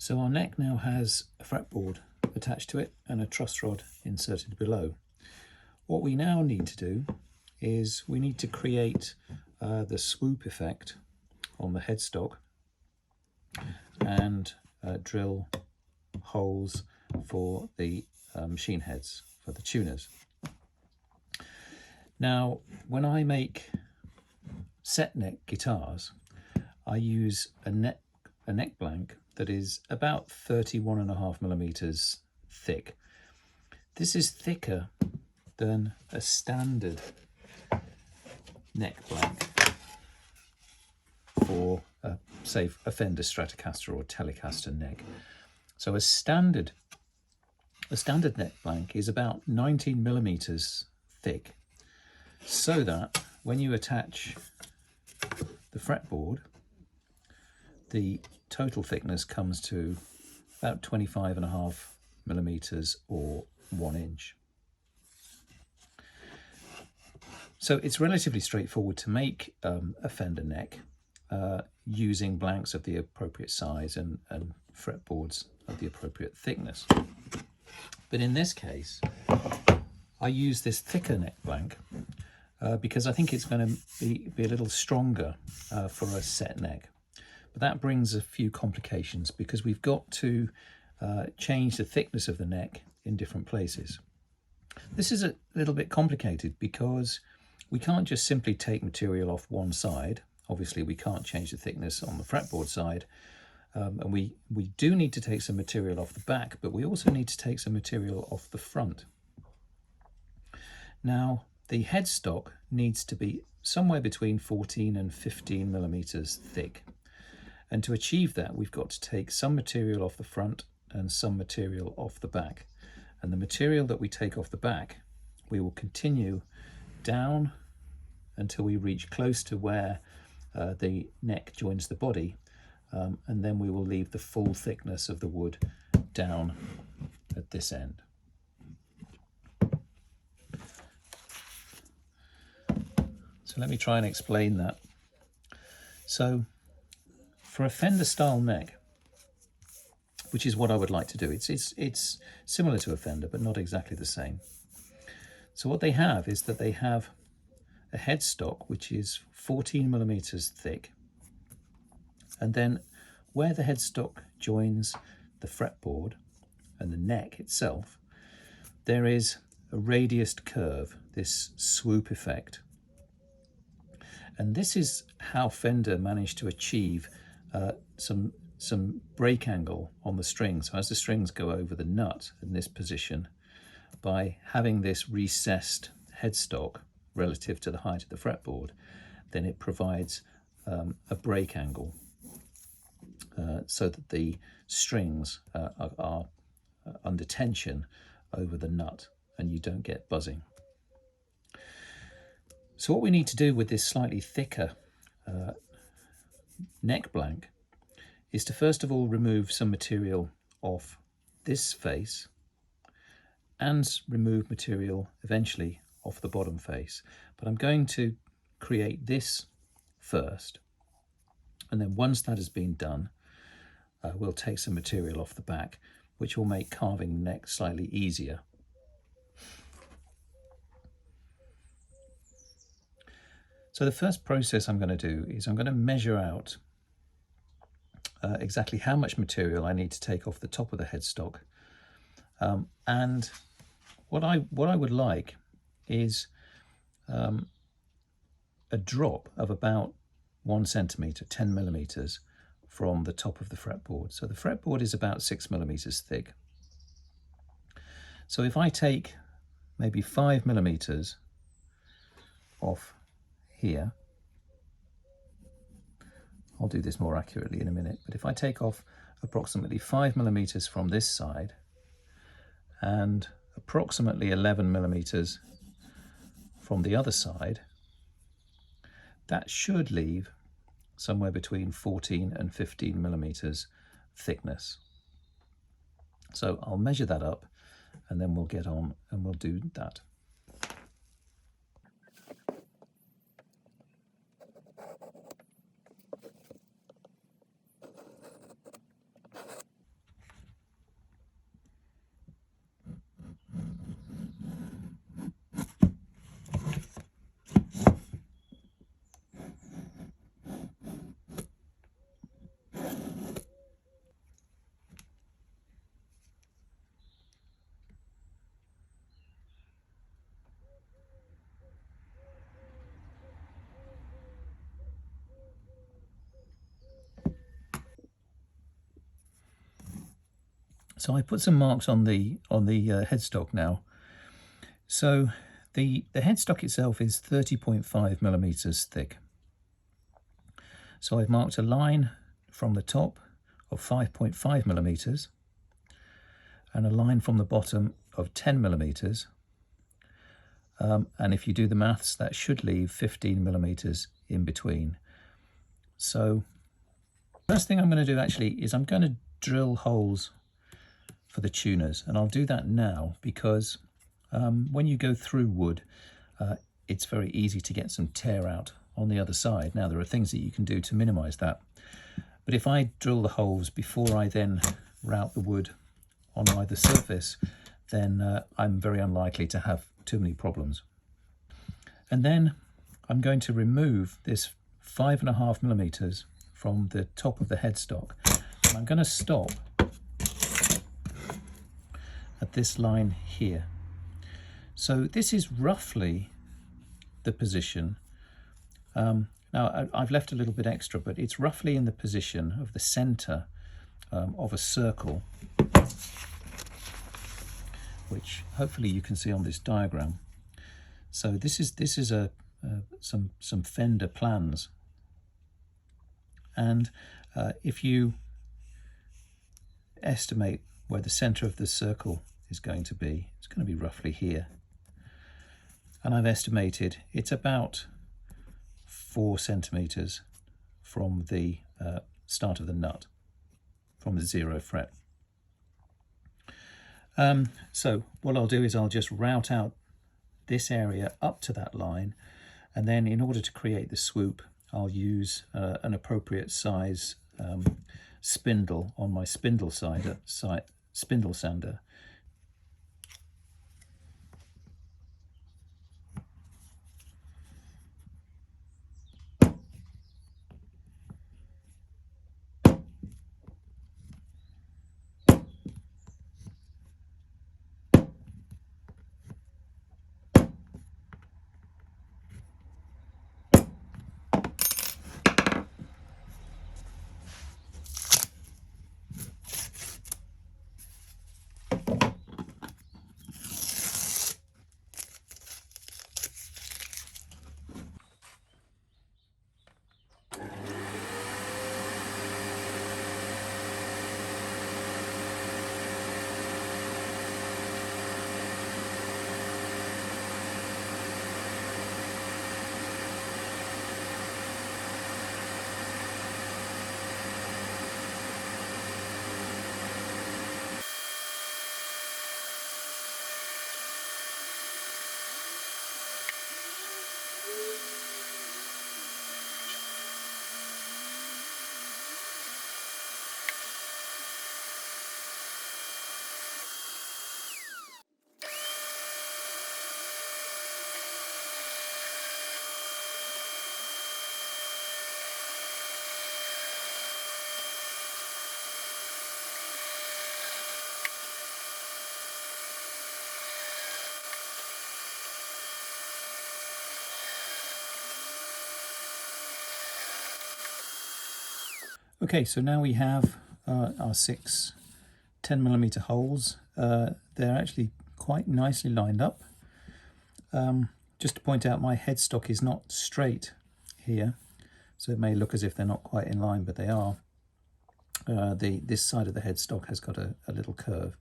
So our neck now has a fretboard attached to it and a truss rod inserted below. What we now need to do is we need to create the swoop effect on the headstock and drill holes for the machine heads, for the tuners. Now, when I make set neck guitars, I use a neck blank that is about 31.5 millimeters thick. This is thicker than a standard neck blank for say a Fender Stratocaster or Telecaster neck. So a standard neck blank is about 19 millimeters thick, so that when you attach the fretboard, the total thickness comes to about 25.5 millimeters or 1 inch. So it's relatively straightforward to make a Fender neck using blanks of the appropriate size and fretboards of the appropriate thickness. But in this case, I use this thicker neck blank because I think it's going to be a little stronger for a set neck. But that brings a few complications because we've got to change the thickness of the neck in different places. This is a little bit complicated because we can't just simply take material off one side. Obviously, we can't change the thickness on the fretboard side. And we do need to take some material off the back, but we also need to take some material off the front. Now, the headstock needs to be somewhere between 14 and 15 millimeters thick. And to achieve that, we've got to take some material off the front and some material off the back. And the material that we take off the back, we will continue down until we reach close to where the neck joins the body, and then we will leave the full thickness of the wood down at this end. So let me try and explain that. So for a Fender style neck, which is what I would like to do, it's similar to a Fender but not exactly the same. So what they have is that they have a headstock which is 14 millimeters thick, and then where the headstock joins the fretboard and the neck itself, there is a radiused curve, this swoop effect. And this is how Fender managed to achieve some break angle on the strings. So as the strings go over the nut in this position, by having this recessed headstock relative to the height of the fretboard, then it provides a break angle so that the strings are under tension over the nut and you don't get buzzing. So what we need to do with this slightly thicker neck blank is to first of all remove some material off this face and remove material eventually off the bottom face. But I'm going to create this first, and then once that has been done, we'll take some material off the back, which will make carving the neck slightly easier. So the first process I'm going to do is I'm going to measure out exactly how much material I need to take off the top of the headstock. And what I would like is a drop of about 1 centimeter, 10 millimeters from the top of the fretboard. So the fretboard is about 6 millimeters thick. So if I take maybe 5 millimeters off here, I'll do this more accurately in a minute, but if I take off approximately 5 millimeters from this side and approximately 11 millimeters from the other side, that should leave somewhere between 14 and 15 millimeters thickness. So I'll measure that up and then we'll get on and we'll do that. So I put some marks on the headstock now. So the headstock itself is 30.5 millimeters thick. So I've marked a line from the top of 5.5 millimeters and a line from the bottom of 10 millimeters. And if you do the maths, that should leave 15 millimeters in between. So first thing I'm going to do actually is I'm going to drill holes for the tuners, and I'll do that now because when you go through wood, it's very easy to get some tear out on the other side. Now there are things that you can do to minimize that, but if I drill the holes before I then route the wood on either surface, then I'm very unlikely to have too many problems. And then I'm going to remove this 5.5 millimeters from the top of the headstock, and I'm going to stop at this line here. So this is roughly the position. Now I've left a little bit extra, but it's roughly in the position of the center of a circle, which hopefully you can see on this diagram. So this is some fender plans, and if you estimate where the center of the circle is going to be, it's going to be roughly here. And I've estimated it's about 4 centimeters from the start of the nut, from the 0 fret. So what I'll do is I'll just route out this area up to that line, and then in order to create the swoop, I'll use an appropriate size spindle on my spindle sander. Okay, so now we have our 6 10mm holes. They're actually quite nicely lined up. Just to point out, my headstock is not straight here, so it may look as if they're not quite in line, but they are. This side of the headstock has got a little curve.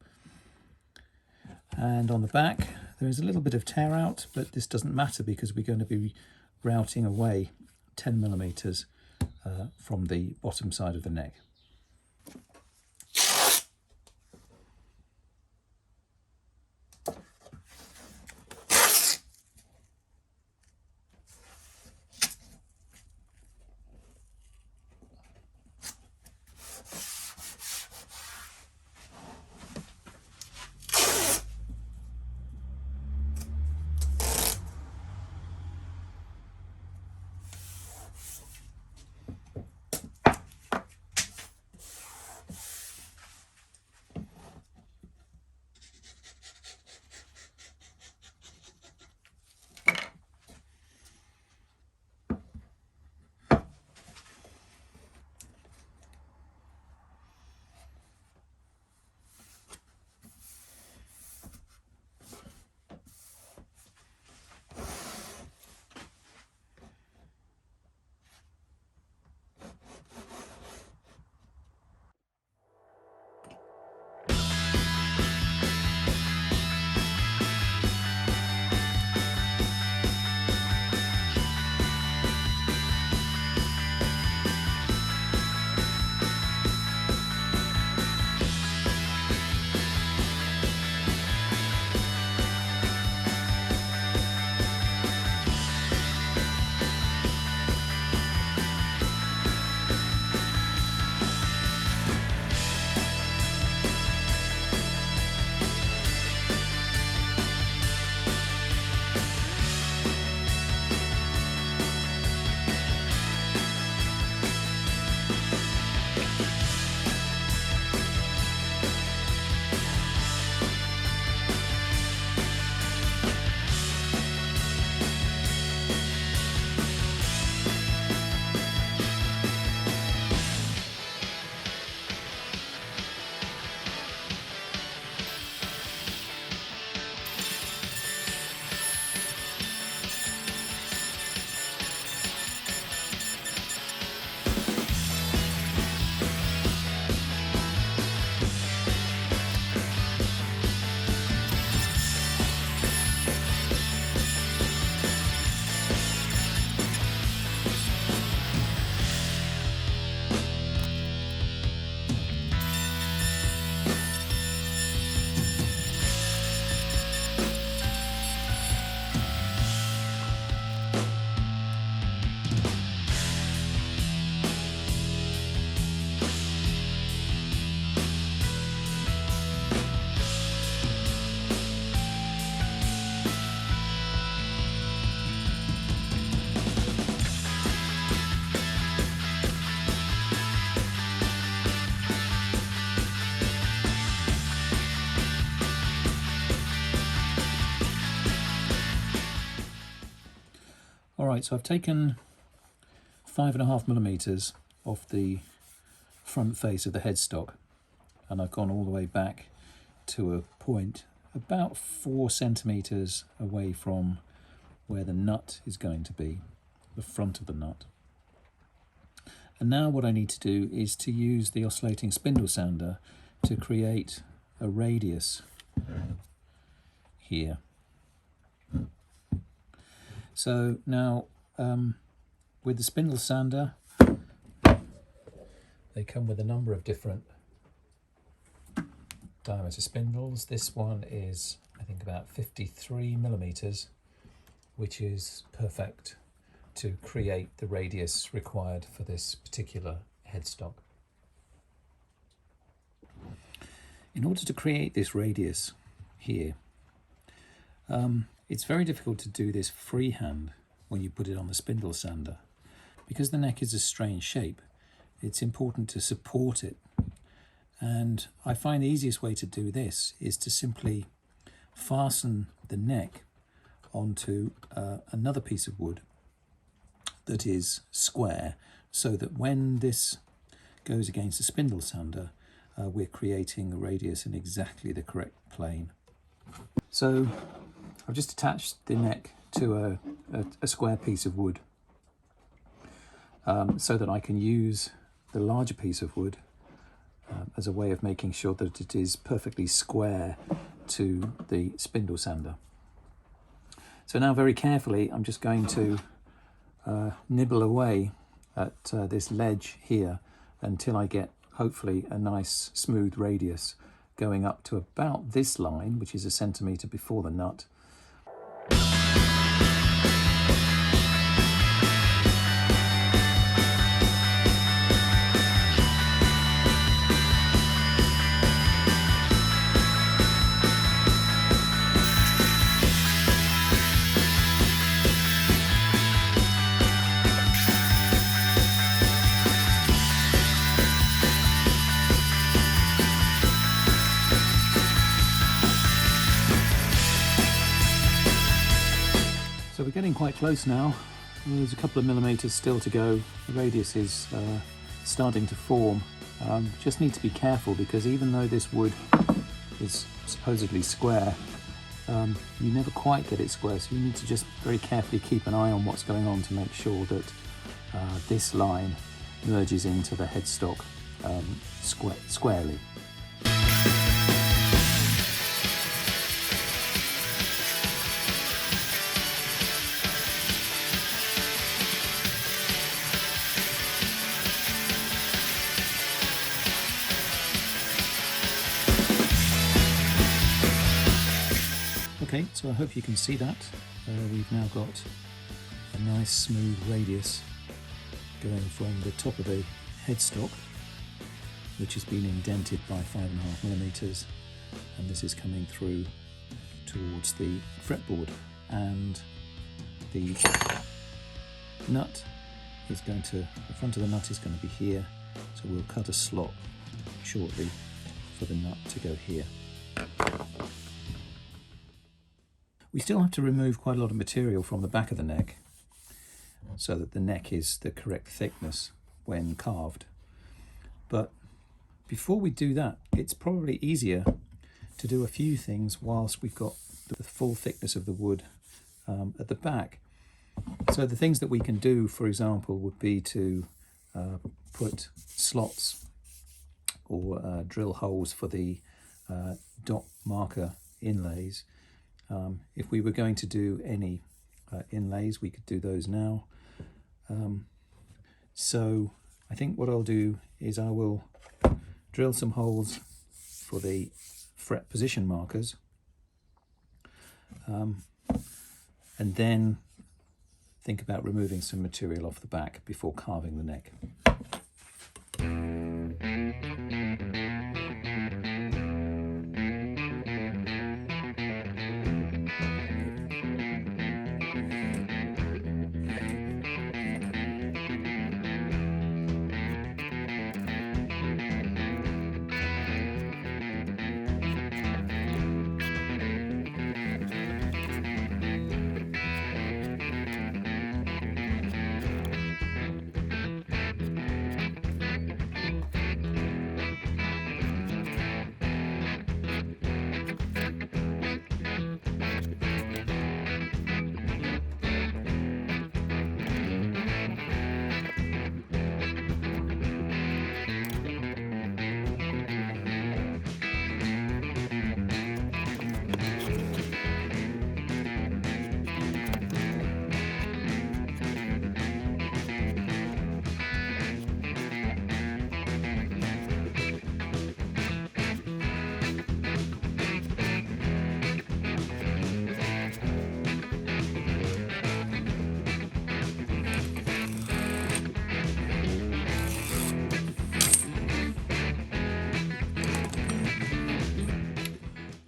And on the back, there is a little bit of tear out, but this doesn't matter because we're going to be routing away 10mm from the bottom side of the neck. Right, so I've taken 5.5mm off the front face of the headstock, and I've gone all the way back to a point about 4 centimeters away from where the nut is going to be, the front of the nut. And now what I need to do is to use the oscillating spindle sander to create a radius here. So now with the spindle sander, they come with a number of different diameter spindles. This one is, I think, about 53mm, which is perfect to create the radius required for this particular headstock. In order to create this radius here, it's very difficult to do this freehand when you put it on the spindle sander. Because the neck is a strange shape, it's important to support it. And I find the easiest way to do this is to simply fasten the neck onto another piece of wood that is square, so that when this goes against the spindle sander, we're creating a radius in exactly the correct plane. So I've just attached the neck to a square piece of wood so that I can use the larger piece of wood as a way of making sure that it is perfectly square to the spindle sander. So now very carefully I'm just going to nibble away at this ledge here until I get hopefully a nice smooth radius going up to about this line, which is 1 centimeter before the nut. So we're getting quite close now. There's a couple of millimeters still to go. The radius is starting to form. Just need to be careful, because even though this wood is supposedly square, you never quite get it square, so you need to just very carefully keep an eye on what's going on to make sure that this line merges into the headstock squarely. Okay, so I hope you can see that. We've now got a nice smooth radius going from the top of the headstock, which has been indented by 5.5mm, and this is coming through towards the fretboard, and the nut is going to, the front of the nut is going to be here, so we'll cut a slot shortly for the nut to go here. We still have to remove quite a lot of material from the back of the neck so that the neck is the correct thickness when carved. But before we do that, it's probably easier to do a few things whilst we've got the full thickness of the wood at the back. So the things that we can do, for example, would be to put slots or drill holes for the dot marker inlays. If we were going to do any inlays, we could do those now. So I think what I'll do is I will drill some holes for the fret position markers, and then think about removing some material off the back before carving the neck.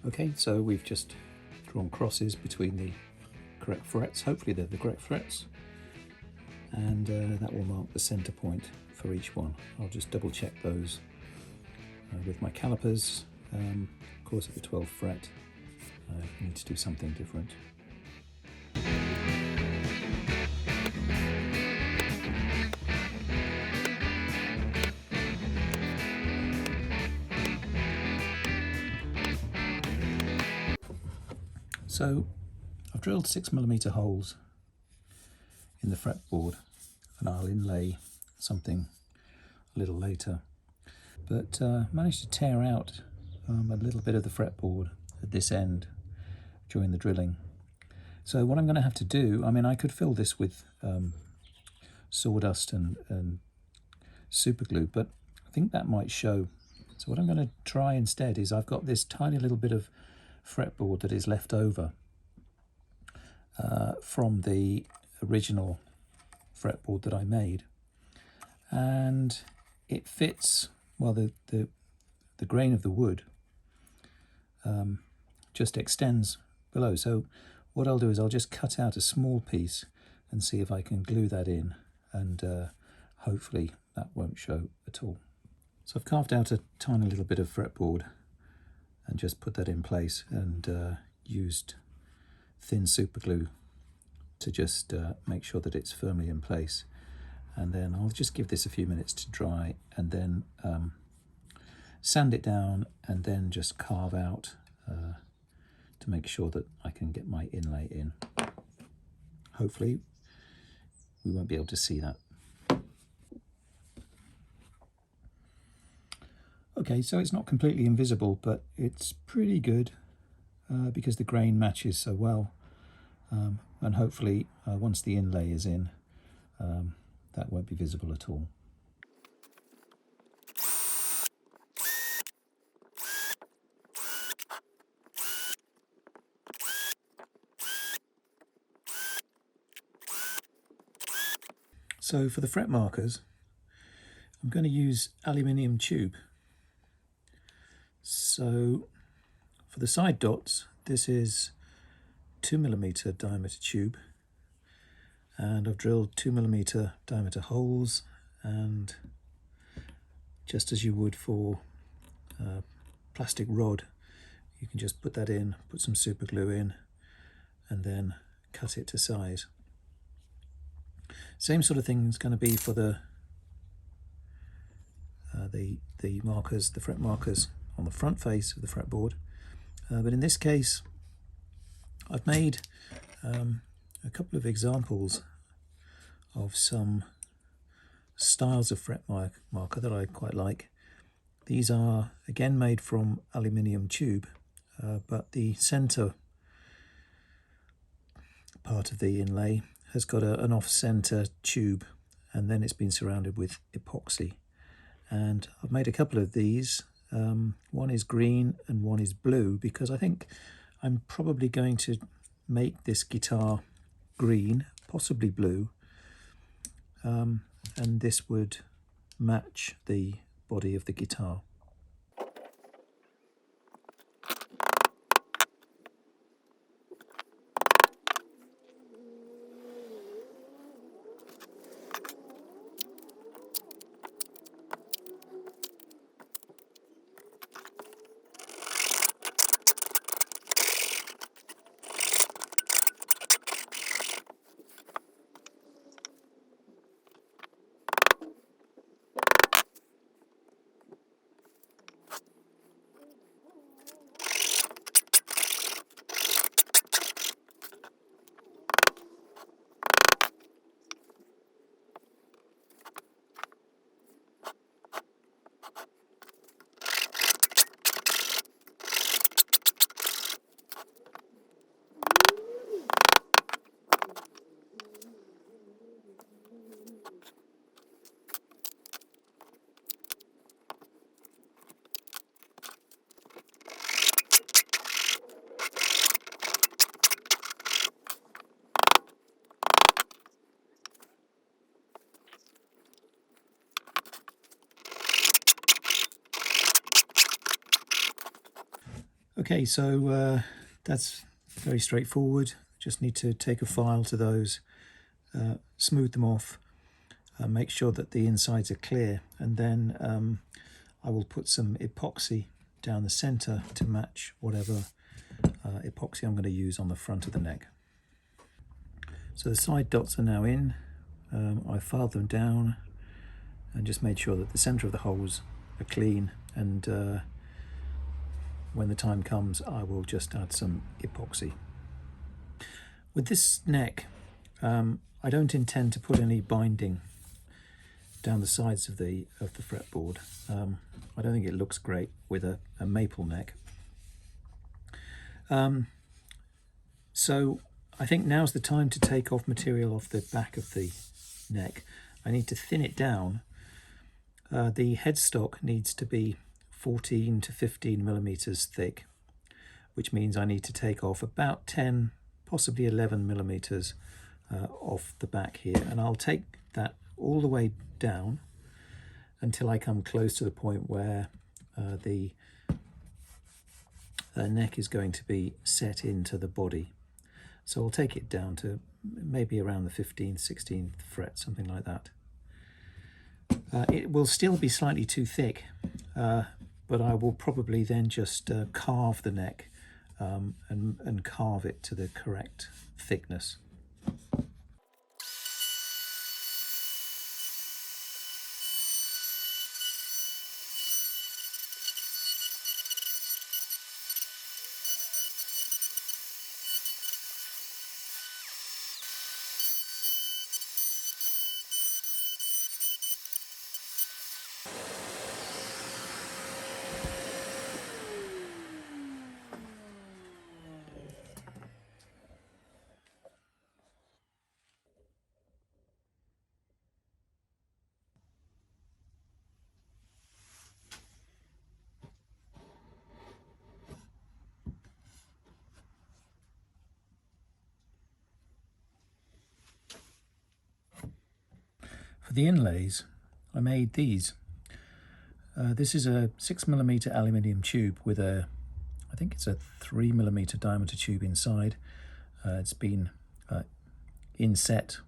Okay, so we've just drawn crosses between the correct frets. Hopefully they're the correct frets, and that will mark the center point for each one. I'll just double check those with my calipers. Of course, at the 12th fret, you need to do something different. So I've drilled 6mm holes in the fretboard, and I'll inlay something a little later, but managed to tear out a little bit of the fretboard at this end during the drilling. So what I'm going to have to do, I mean, I could fill this with sawdust and super glue, but I think that might show. So what I'm going to try instead is, I've got this tiny little bit of fretboard that is left over from the original fretboard that I made, and it fits, well, the grain of the wood just extends below. So what I'll do is I'll just cut out a small piece and see if I can glue that in, and hopefully that won't show at all. So I've carved out a tiny little bit of fretboard and just put that in place, and used thin super glue to just make sure that it's firmly in place. And then I'll just give this a few minutes to dry, and then sand it down, and then just carve out to make sure that I can get my inlay in. Hopefully we won't be able to see that. Okay, so it's not completely invisible, but it's pretty good because the grain matches so well. And hopefully once the inlay is in, that won't be visible at all. So for the fret markers, I'm going to use aluminium tube. So for the side dots, this is 2mm diameter tube, and I've drilled 2mm diameter holes, and just as you would for plastic rod, you can just put that in, put some super glue in, and then cut it to size. Same sort of thing is going to be for the markers, the fret markers on the front face of the fretboard, but in this case I've made a couple of examples of some styles of fret marker that I quite like. These are again made from aluminium tube, but the center part of the inlay has got an off-center tube, and then it's been surrounded with epoxy. And I've made a couple of these. One is green and one is blue, because I think I'm probably going to make this guitar green, possibly blue, and this would match the body of the guitar. Okay, so that's very straightforward. Just need to take a file to those, smooth them off, make sure that the insides are clear, and then I will put some epoxy down the center to match whatever epoxy I'm going to use on the front of the neck. So the side dots are now in. I filed them down and just made sure that the center of the holes are clean, and when the time comes I will just add some epoxy. With this neck, I don't intend to put any binding down the sides of the fretboard. I don't think it looks great with a maple neck. So I think now's the time to take off material off the back of the neck. I need to thin it down. The headstock needs to be 14 to 15 millimeters thick, which means I need to take off about 10, possibly 11 millimeters off the back here, and I'll take that all the way down until I come close to the point where the neck is going to be set into the body. So I'll take it down to maybe around the 15th, 16th fret, something like that. It will still be slightly too thick, but I will probably then just carve the neck and carve it to the correct thickness. For the inlays, I made these. This is a 6mm aluminium tube with I think it's a 3mm diameter tube inside. It's been inset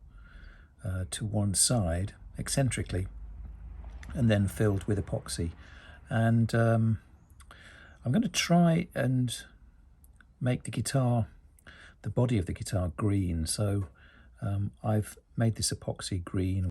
to one side eccentrically and then filled with epoxy. And I'm going to try and make the body of the guitar green. So I've made this epoxy green